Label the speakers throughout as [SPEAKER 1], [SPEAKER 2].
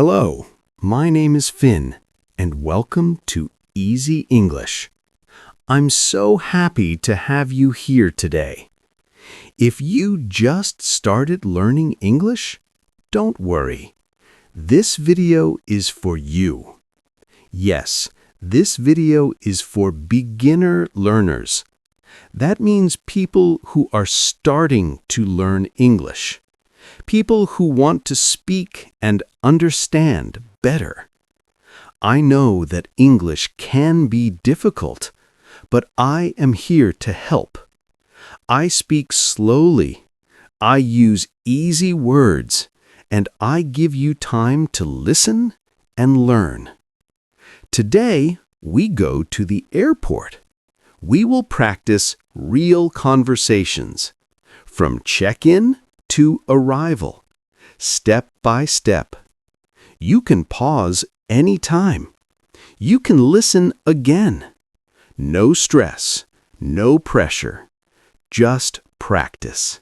[SPEAKER 1] Hello, my name is Finn, and welcome to Easy English. I'm so happy to have you here today. If you just started learning English, don't worry. This video is for you. Yes, this video is for beginner learners. That means people who are starting to learn English. People who want to speak and understand better. I know that English can be difficult, but I am here to help. I speak slowly. I use easy words, and I give you time to listen and learn. Today, we go to the airport. We will practice real conversations, from check-in to arrival, step by step. You can pause anytime. You can listen again. No stress, no pressure, just practice.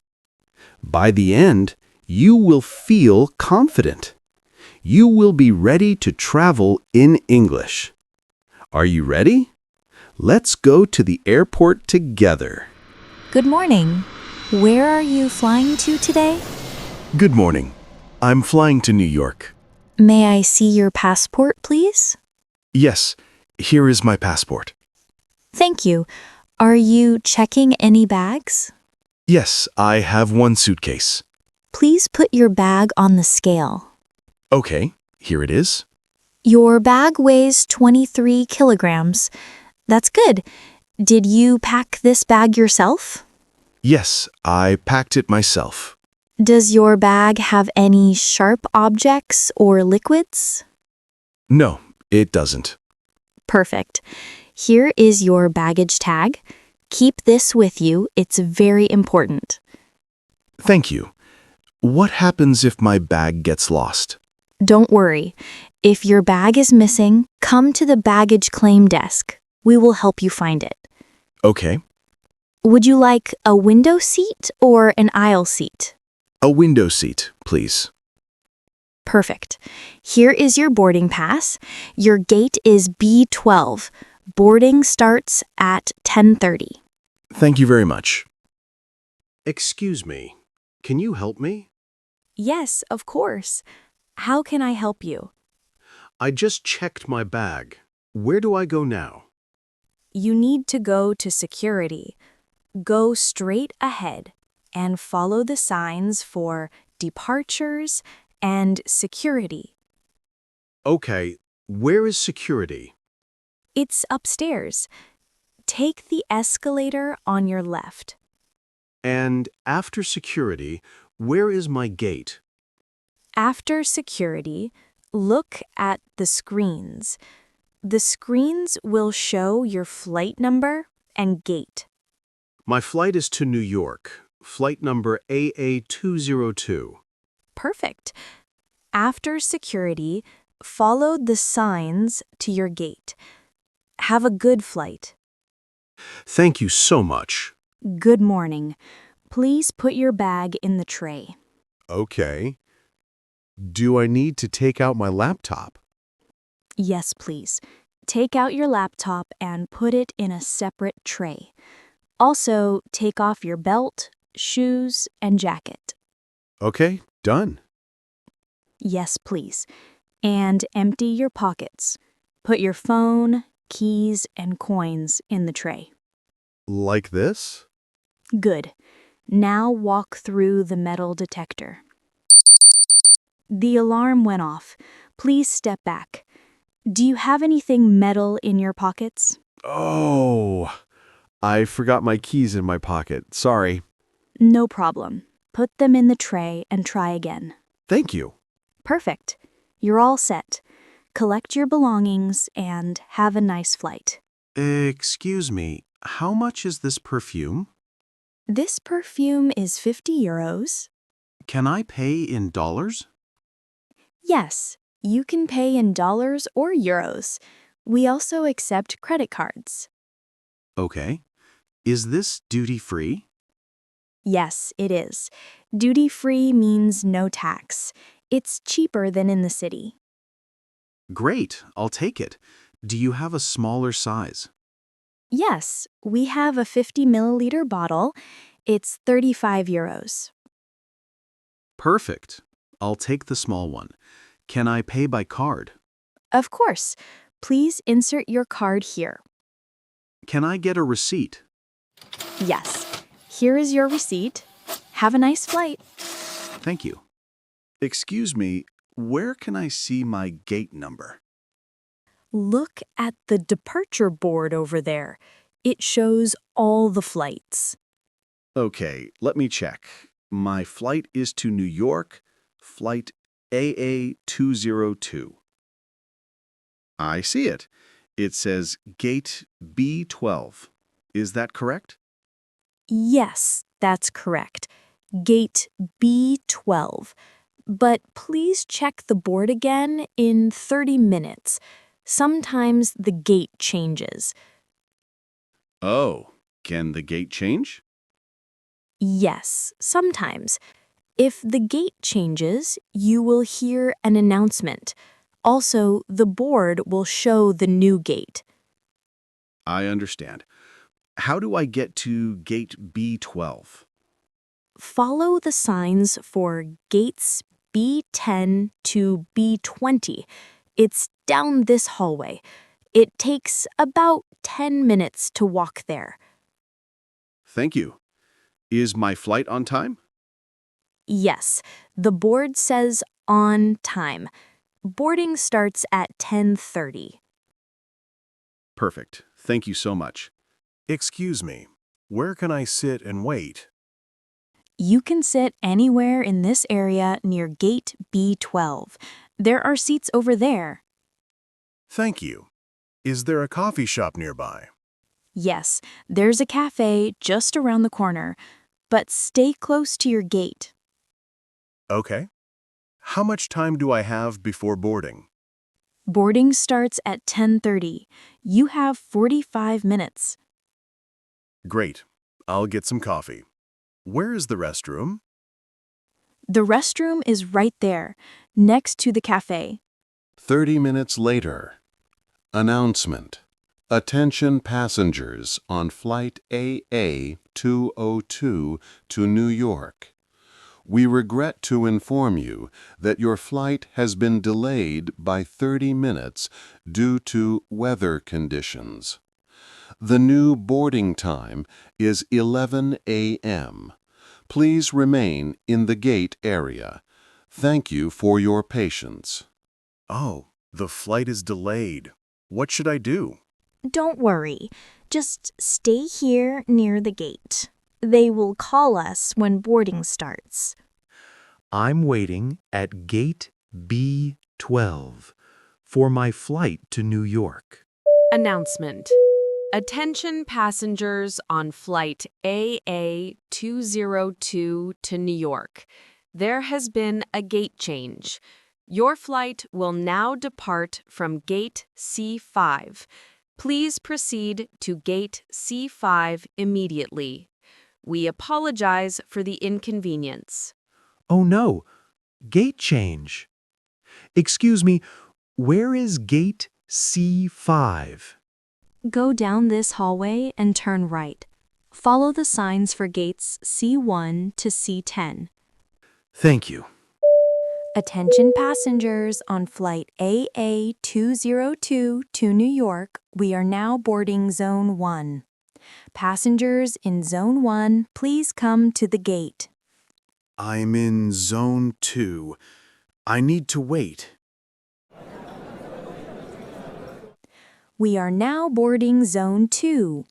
[SPEAKER 1] By the end, you will feel confident. You will be ready to travel in English. Are you ready? Let's go to the airport together.
[SPEAKER 2] Good morning. Where are you flying to today?
[SPEAKER 3] Good morning. I'm flying to New York.
[SPEAKER 2] May I see your passport, please?
[SPEAKER 3] Yes, here is my passport.
[SPEAKER 2] Thank you. Are you checking any bags?
[SPEAKER 3] Yes, I have one suitcase.
[SPEAKER 2] Please put your bag on the scale.
[SPEAKER 3] Okay, here it is.
[SPEAKER 2] Your bag weighs 23 kilograms. That's good. Did you pack this bag yourself?
[SPEAKER 3] Yes, I packed it myself.
[SPEAKER 2] Does your bag have any sharp objects or liquids?
[SPEAKER 3] No, it doesn't.
[SPEAKER 2] Perfect. Here is your baggage tag. Keep this with you. It's very important.
[SPEAKER 3] Thank you. What happens if my bag gets lost?
[SPEAKER 2] Don't worry. If your bag is missing, come to the baggage claim desk. We will help you find it.
[SPEAKER 3] Okay,
[SPEAKER 2] Would you like a window seat or an aisle seat?
[SPEAKER 3] a window seat, please.
[SPEAKER 2] Perfect. Here is your boarding pass. Your gate is B12. Boarding starts at 10:30.
[SPEAKER 3] Thank you very much.
[SPEAKER 1] Excuse me, can you help me?
[SPEAKER 2] Yes, of course. How can I help you?
[SPEAKER 1] I just checked my bag. Where do I go now?
[SPEAKER 2] You need to go to security. Go straight ahead and follow the signs for departures and security.
[SPEAKER 1] Okay, where is security?
[SPEAKER 2] It's upstairs. Take the escalator on your left.
[SPEAKER 1] And after security, where is my gate?
[SPEAKER 2] After security, look at the screens. The screens will show your flight number and gate.
[SPEAKER 1] My flight is to New York, flight number AA202.
[SPEAKER 2] Perfect. After security, follow the signs to your gate. Have a good flight.
[SPEAKER 1] Thank you so much.
[SPEAKER 2] Good morning. Please put your bag in the tray.
[SPEAKER 1] Okay. Do I need to take out my laptop?
[SPEAKER 2] Yes, please. Take out your laptop and put it in a separate tray. Also, take off your belt, shoes, and jacket.
[SPEAKER 1] Okay, done.
[SPEAKER 2] Yes, please. And empty your pockets. Put your phone, keys, and coins in the tray.
[SPEAKER 1] Like this?
[SPEAKER 2] Good. Now walk through the metal detector. The alarm went off. Please step back. Do you have anything metal in your pockets?
[SPEAKER 1] Oh, I forgot my keys in my pocket. Sorry.
[SPEAKER 2] No problem. Put them in the tray and try again.
[SPEAKER 1] Thank you.
[SPEAKER 2] Perfect. You're all set. Collect your belongings and have a nice flight.
[SPEAKER 1] Excuse me, how much is this perfume?
[SPEAKER 2] This perfume is 50 euros.
[SPEAKER 1] Can I pay in dollars?
[SPEAKER 2] Yes, you can pay in dollars or euros. We also accept credit cards.
[SPEAKER 1] Okay. Is this duty-free?
[SPEAKER 2] Yes, it is. Duty-free means no tax. It's cheaper than in the city.
[SPEAKER 3] Great, I'll take it. Do you have a smaller size?
[SPEAKER 2] Yes, we have a 50 milliliter bottle. It's €35.
[SPEAKER 3] Perfect. I'll take the small one. Can I pay by card?
[SPEAKER 2] Of course. Please insert your card here.
[SPEAKER 3] Can I get a receipt?
[SPEAKER 2] Yes. Here is your receipt. Have a nice flight.
[SPEAKER 3] Thank you. Excuse me, where can I see my gate number?
[SPEAKER 2] Look at the departure board over there. It shows all the flights.
[SPEAKER 3] Okay, let me check. My flight is to New York, flight AA202. I see it. It says gate B12. Is that correct?
[SPEAKER 2] Yes, that's correct. Gate B12. But please check the board again in 30 minutes. Sometimes the gate changes.
[SPEAKER 3] Oh, can the gate change?
[SPEAKER 2] Yes, sometimes. If the gate changes, you will hear an announcement. Also, the board will show the new gate.
[SPEAKER 3] I understand. How do I get to gate B12?
[SPEAKER 2] Follow the signs for gates B10 to B20. It's down this hallway. It takes about 10 minutes to walk there.
[SPEAKER 3] Thank you. Is my flight on time?
[SPEAKER 2] Yes, the board says on time. Boarding starts at 10:30.
[SPEAKER 3] Perfect. Thank you so much.
[SPEAKER 4] Excuse me, where can I sit and wait?
[SPEAKER 2] You can sit anywhere in this area near gate B12. There are seats over there.
[SPEAKER 4] Thank you. Is there a coffee shop nearby?
[SPEAKER 2] Yes, there's a cafe just around the corner, but stay close to your gate.
[SPEAKER 4] Okay. How much time do I have before boarding?
[SPEAKER 2] Boarding starts at 10:30. You have 45 minutes.
[SPEAKER 4] Great. I'll get some coffee. Where is the restroom?
[SPEAKER 2] The restroom is right there, next to the cafe.
[SPEAKER 1] 30 minutes later. Announcement. Attention passengers on flight AA202 to New York. We regret to inform you that your flight has been delayed by 30 minutes due to weather conditions. The new boarding time is 11 a.m. Please remain in the gate area. Thank you for your patience.
[SPEAKER 4] Oh, the flight is delayed. What should I do?
[SPEAKER 2] Don't worry. Just stay here near the gate. They will call us when boarding starts.
[SPEAKER 5] I'm waiting at gate B12 for my flight to New York.
[SPEAKER 6] Announcement. Attention passengers on flight AA202 to New York. There has been a gate change. Your flight will now depart from gate C5. Please proceed to gate C5 immediately. We apologize for the inconvenience.
[SPEAKER 5] Oh no, gate change. Excuse me, where is gate C5?
[SPEAKER 2] Go down this hallway and turn right. Follow the signs for gates C1 to C10.
[SPEAKER 5] Thank you.
[SPEAKER 2] Attention passengers on flight AA202 to New York, we are now boarding Zone 1. Passengers in Zone 1, please come to the gate.
[SPEAKER 3] I'm in Zone 2. I need to wait.
[SPEAKER 2] We are now boarding Zone 2.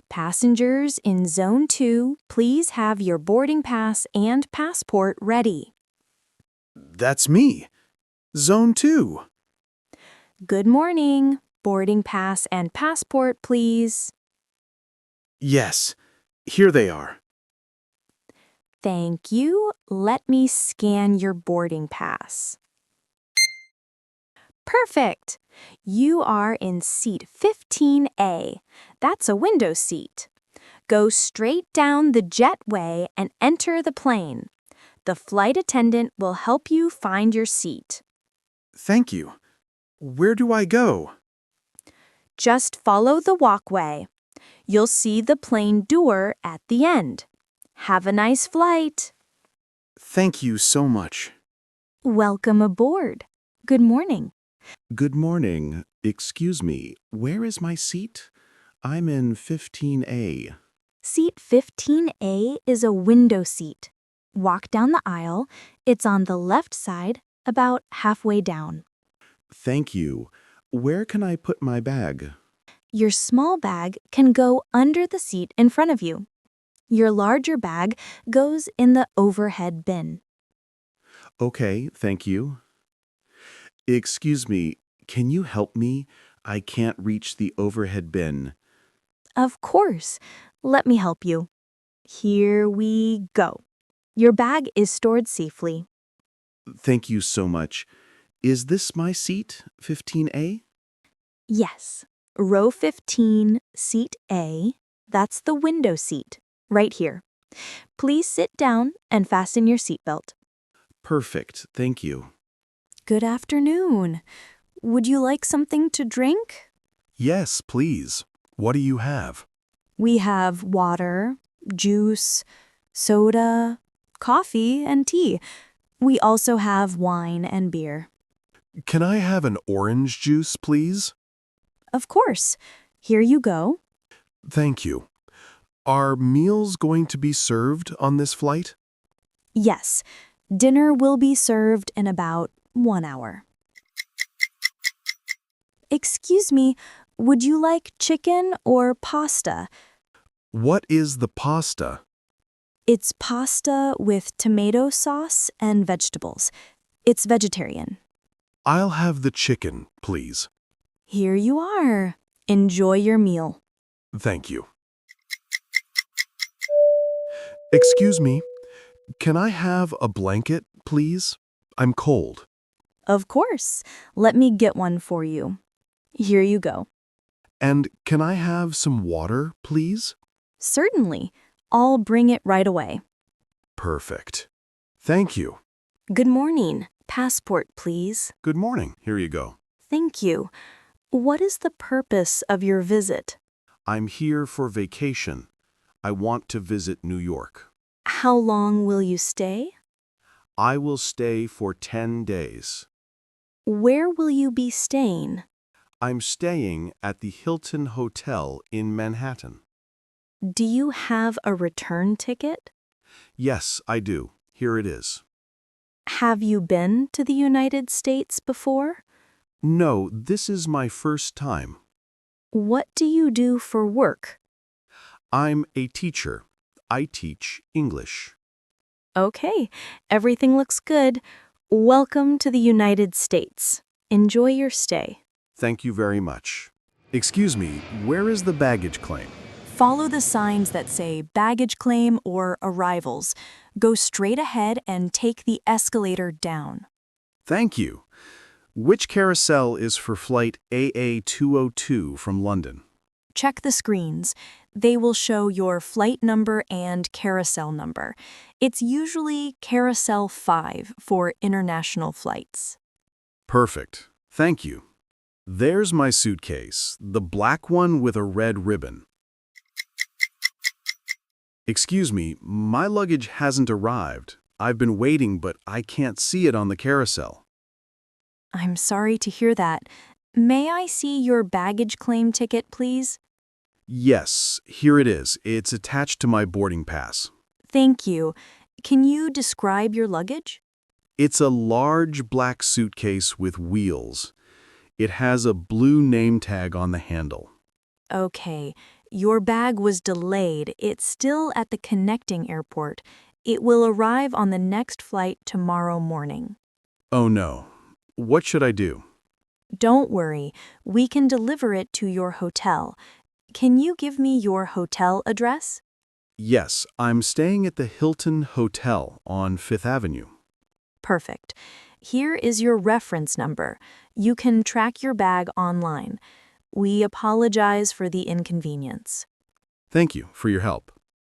[SPEAKER 2] Passengers in Zone 2, please have your boarding pass and passport ready.
[SPEAKER 3] That's me. Zone 2.
[SPEAKER 2] Good morning. Boarding pass and passport, please.
[SPEAKER 3] Yes, here they are.
[SPEAKER 2] Thank you. Let me scan your boarding pass. Perfect. You are in seat 15A. That's a window seat. Go straight down the jetway and enter the plane. The flight attendant will help you find your seat.
[SPEAKER 3] Thank you.
[SPEAKER 4] Where do I go?
[SPEAKER 2] Just follow the walkway. You'll see the plane door at the end. Have a nice flight.
[SPEAKER 4] Thank you so much.
[SPEAKER 2] Welcome aboard. Good morning.
[SPEAKER 3] Good morning. Excuse me, where is my seat? I'm in 15A.
[SPEAKER 2] Seat 15A is a window seat. Walk down the aisle. It's on the left side, about halfway down.
[SPEAKER 3] Thank you. Where can I put my bag?
[SPEAKER 2] Your small bag can go under the seat in front of you. Your larger bag goes in the overhead bin.
[SPEAKER 3] Okay, thank you. Excuse me, can you help me? I can't reach the overhead bin.
[SPEAKER 2] Of course. Let me help you. Here we go. Your bag is stored safely.
[SPEAKER 3] Thank you so much. Is this my seat, 15A?
[SPEAKER 2] Yes. Row 15, seat A. That's the window seat, right here. Please sit down and fasten your seatbelt.
[SPEAKER 3] Perfect, thank you.
[SPEAKER 2] Good afternoon. Would you like something to drink?
[SPEAKER 4] Yes, please. What do you have?
[SPEAKER 2] We have water, juice, soda, coffee, and tea. We also have wine and beer.
[SPEAKER 4] Can I have an orange juice, please?
[SPEAKER 2] Of course. Here you go.
[SPEAKER 4] Thank you. Are meals going to be served on this flight?
[SPEAKER 2] Yes, dinner will be served in about 1 hour. Excuse me, would you like chicken or pasta?
[SPEAKER 4] What is the pasta?
[SPEAKER 2] It's pasta with tomato sauce and vegetables. It's vegetarian.
[SPEAKER 4] I'll have the chicken, please.
[SPEAKER 2] Here you are. Enjoy your meal.
[SPEAKER 4] Thank you. Excuse me, can I have a blanket, please? I'm cold.
[SPEAKER 2] Of course. Let me get one for you. Here you go.
[SPEAKER 4] And can I have some water, please?
[SPEAKER 2] Certainly. I'll bring it right away.
[SPEAKER 4] Perfect. Thank you.
[SPEAKER 2] Good morning. Passport, please.
[SPEAKER 4] Good morning. Here you go.
[SPEAKER 2] Thank you. What is the purpose of your visit?
[SPEAKER 3] I'm here for vacation. I want to visit New York.
[SPEAKER 2] How long will you stay?
[SPEAKER 3] I will stay for 10 days.
[SPEAKER 2] Where will you be staying?
[SPEAKER 3] I'm staying at the Hilton Hotel in Manhattan.
[SPEAKER 2] Do you have a return ticket?
[SPEAKER 3] Yes, I do. Here it is.
[SPEAKER 2] Have you been to the United States before?
[SPEAKER 3] No, this is my first time.
[SPEAKER 2] What do you do for work?
[SPEAKER 3] I'm a teacher. I teach English.
[SPEAKER 2] Okay, everything looks good. Welcome to the United States. Enjoy your stay.
[SPEAKER 3] Thank you very much.
[SPEAKER 4] Excuse me, where is the baggage claim?
[SPEAKER 2] Follow the signs that say baggage claim or arrivals. Go straight ahead and take the escalator down.
[SPEAKER 3] Thank you. Which carousel is for flight AA202 from London?
[SPEAKER 2] Check the screens. They will show your flight number and carousel number. It's usually carousel 5 for international flights.
[SPEAKER 3] Perfect. Thank you. There's my suitcase, the black one with a red ribbon. Excuse me, my luggage hasn't arrived. I've been waiting, but I can't see it on the carousel.
[SPEAKER 2] I'm sorry to hear that. May I see your baggage claim ticket, please?
[SPEAKER 3] Yes, here it is. It's attached to my boarding pass.
[SPEAKER 2] Thank you. Can you describe your luggage?
[SPEAKER 3] It's a large black suitcase with wheels. It has a blue name tag on the handle.
[SPEAKER 2] Okay. Your bag was delayed. It's still at the connecting airport. It will arrive on the next flight tomorrow morning.
[SPEAKER 3] Oh no. What should I do?
[SPEAKER 2] Don't worry. We can deliver it to your hotel. Can you give me your hotel address?
[SPEAKER 3] Yes, I'm staying at the Hilton Hotel on Fifth Avenue.
[SPEAKER 2] Perfect. Here is your reference number. You can track your bag online. We apologize for the inconvenience.
[SPEAKER 3] Thank you for your help.